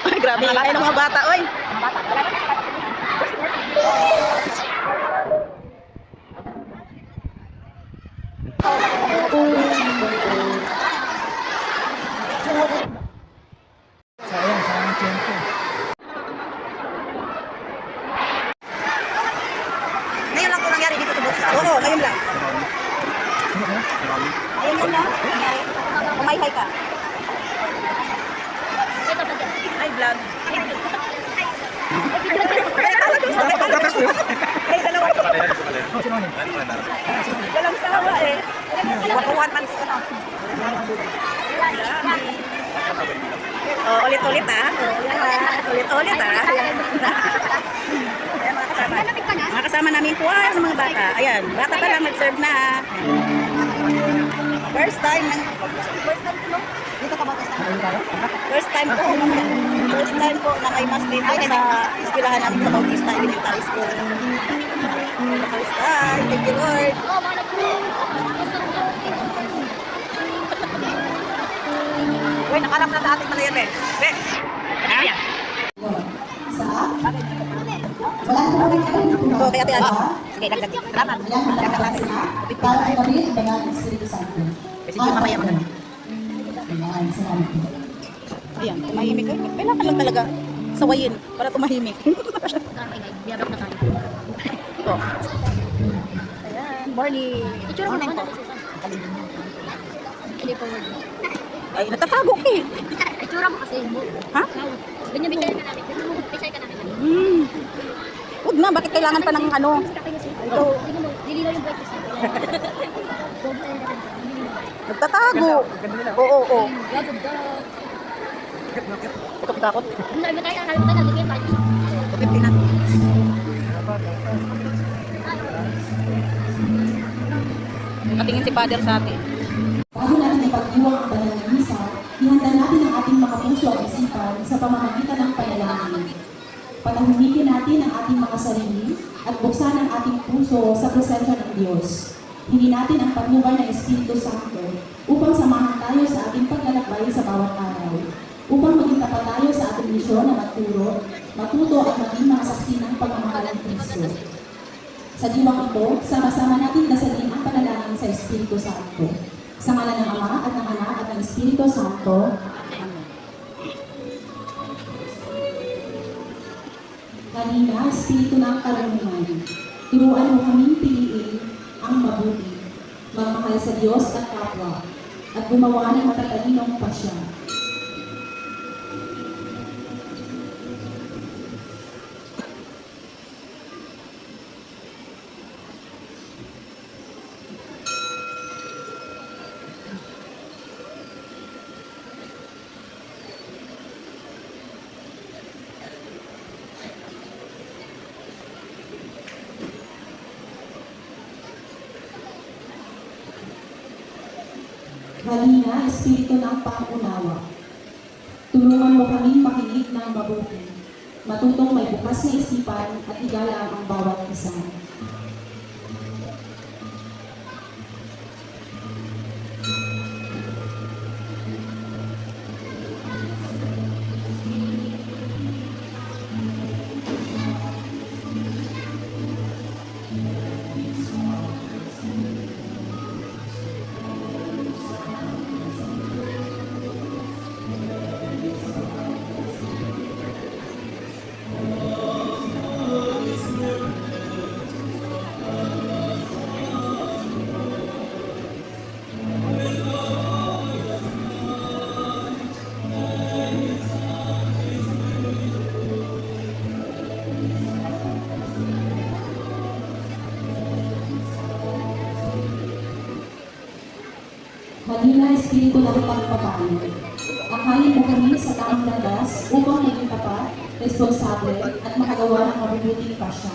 Ay, grabe ingay ng mga bata, oy. Mga bata, wala na. Sayang, sayang tiyempo. Ngayon lang po nangyari dito sa Buksa. Oo, ngayon lang. Ngayon lang. Kumayhay ka. Ay, vlog. Ay, dalawa. Walang sawa eh. Wakuhan man siya. Oh, ulit-ulit ah. Ulit-ulit ah. Mga kasama namin po sa mga bata. Ayan, bata pa lang mag-serve na. First time na. Dito ka ba First time po. First time po na may mas dito sa eskwelahan namin sa Bautista Elementary School. First time. Thank you, Lord. Uy, nakalap na sa ating malayan, Ben. Ben. Ha? Oo, kaya tiyan. Sige, dagdag. Salamat. Dagdag lang. Kasi yung mamaya maganda. Ayan, tumahimik. Kailangan lang talaga sawayin para tumahimik. Biyabak na tayo. Ito. Ayan, morning. Itsura mo naman natin, Susan. Hindi po word. Ay, natatago ka eh. Itsura mo kasi. Ha? Ganyan bitay ka namin. Bitay ka namin. Huwag na, bakit kailangan pa ng ano? Ito. Dililo yung breakfast. Nagtatago. Oo, oo. Ito takot. Ang dami tayo nakalimutan na ligay pa. Kapit na. Nakatingin si Father sa atin. Bago natin ipag-iwang ang banal na misa, ihanda natin ang ating mga puso at isipan sa pamamagitan ng panalangin. Patahimikin natin ang ating mga sarili at buksan ang ating puso sa presensya ng Diyos. Hindi natin ang patnubay ng Espiritu Santo upang samahan tayo sa ating paglalakbay sa bawat araw. Upang maging tapat tayo sa ating misyon na magturo, matuto at maging mga saksi ng pagmamahal ng Kristo. Sa diwang ito, sama-sama natin dasalin ang panalangin sa Espiritu Santo. Sa ngalan ng Ama at ng Anak at ng Espiritu Santo. Amen. Kanina, Espiritu ng Karunungan, turuan mo kaming piliin ang mabuti, magmahal sa Diyos at kapwa, at gumawa ng matatalinong pasya. Halina, Espiritu ng Pangunawa. Tulungan mo kaming makinig ng mabuti, matutong may bukas na isipan at igalang ang bawat isa. Halina, Espiritu ng Pagpapayo. Akayin mo kami sa tamang landas upang maging tapat, responsable at makagawa ng mabubuting pasya.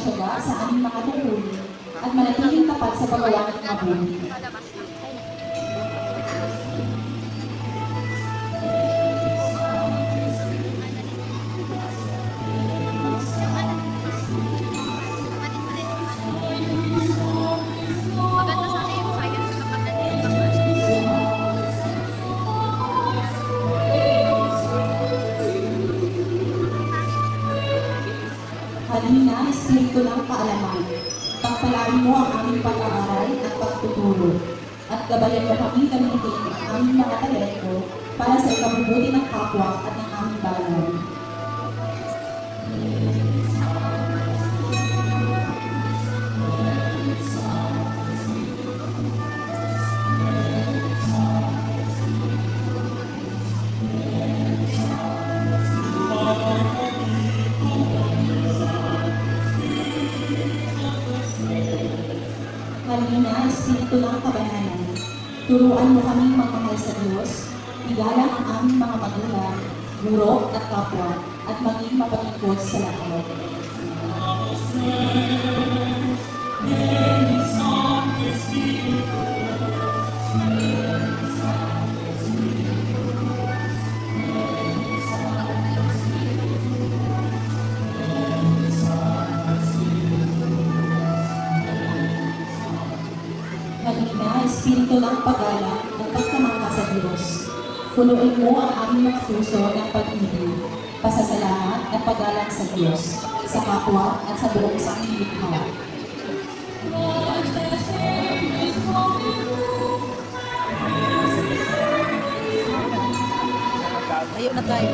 magtiyaga sa aming mga tungkulin at manatiling tapat sa paggawa ng mabuti. Maganda sana yung science kapag nandito. Halina, Espiritu ng kaalaman, pagpalain mo ang aming pag-aaral at pagtuturo, at gabayan mo kami gamitin ang aming mga talento para sa ikabubuti ng kapwa at ng aming bayan. Halina, Espiritu ng kabanalan, turuan mo kaming magmahal sa Diyos, igalang ang aming mga magulang, guro at kapwa, at maging mapaglikod sa lahat. Halina, Espiritu ng paggalang at pagkamangha sa Diyos. Punuin mo ang aming mga puso ng pag-ibig, pasasalamat at paggalang sa Diyos, sa kapwa at sa buong sanglilikha. Tayo na tayo.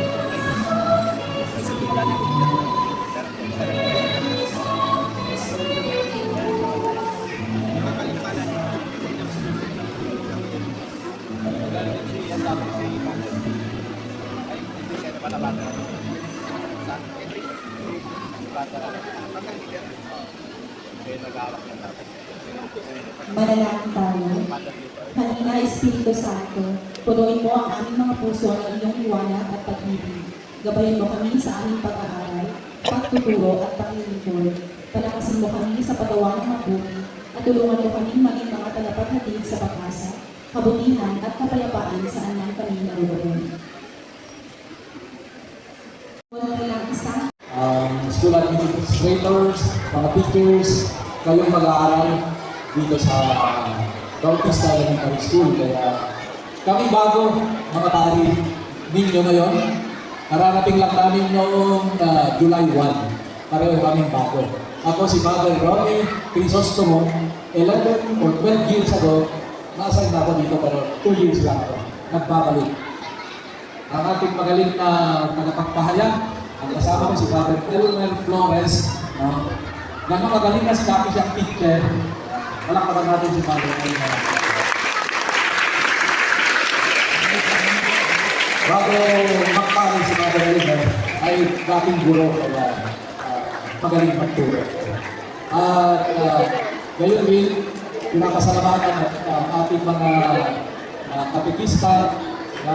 Manalangin tayo. Halina, Espiritu Santo, punuin mo ang aming mga puso ng iyong liwanag at pag-ibig. Gabayan mo kami sa aming pag-aaral, pagtuturo at paglilingkod. Palakasin mo kami sa pagawa ng mabuti at tulungan mo kami maging mga talapaghatid sa pag-asa, kabutihan at kapayapaan saan man kami naroon. Wala lang isang school administrators, mga teachers, kayong mag-aaral dito sa Bautista Elementary School. Kaya kami bago, mga pari ninyo ngayon, nararating lang namin noong July 1. Pareho kaming bago. Ako si Father Ronnie Crisostomo, 11 or 12 years ago, nasa na ako dito pero 2 years lang ako. Nagbabalik. Ang ating magaling na tagapagpahayag, ang kasama ko si Father Elmer Flores, na magaling na dati siyang teacher. Palakpakan natin si Father Elmer. Bago magpahayag si Father Elmer, ay dating guro kaya magaling magturo. At ngayon din, pinapasalamatan at ating mga katekista na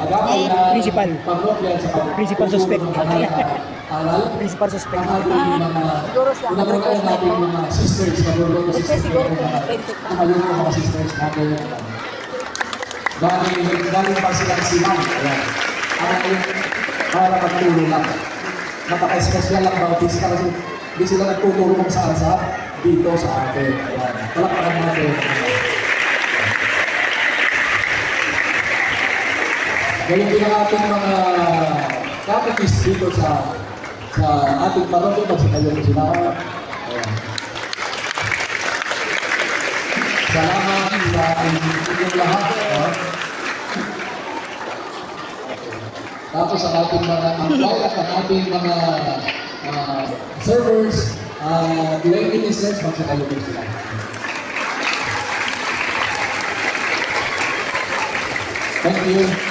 agapay na Principal. parokya sa Principal suspect. Aral. Principal suspect. Ang ating mga Siguro siya. unang-unang natin mga sisters, magulong na Kasi sisters. siguro Tumayo po mga sisters natin. Galing pa silang silang. Ayan. Ang para pagtulong lang. Napaka-special lang Bautista kasi hindi sila nagtuturo kung saan-saan dito sa atin. Ayan. Palakpakan natin. Galing din ang ating mga catechist dito sa ating parokya pag sa kayo sila. Ayan. Salamat sa inyong lahat. Tapos ang ating mga employee at ang ating mga servers, lay ministers, pag sa kayo sila. Thank you.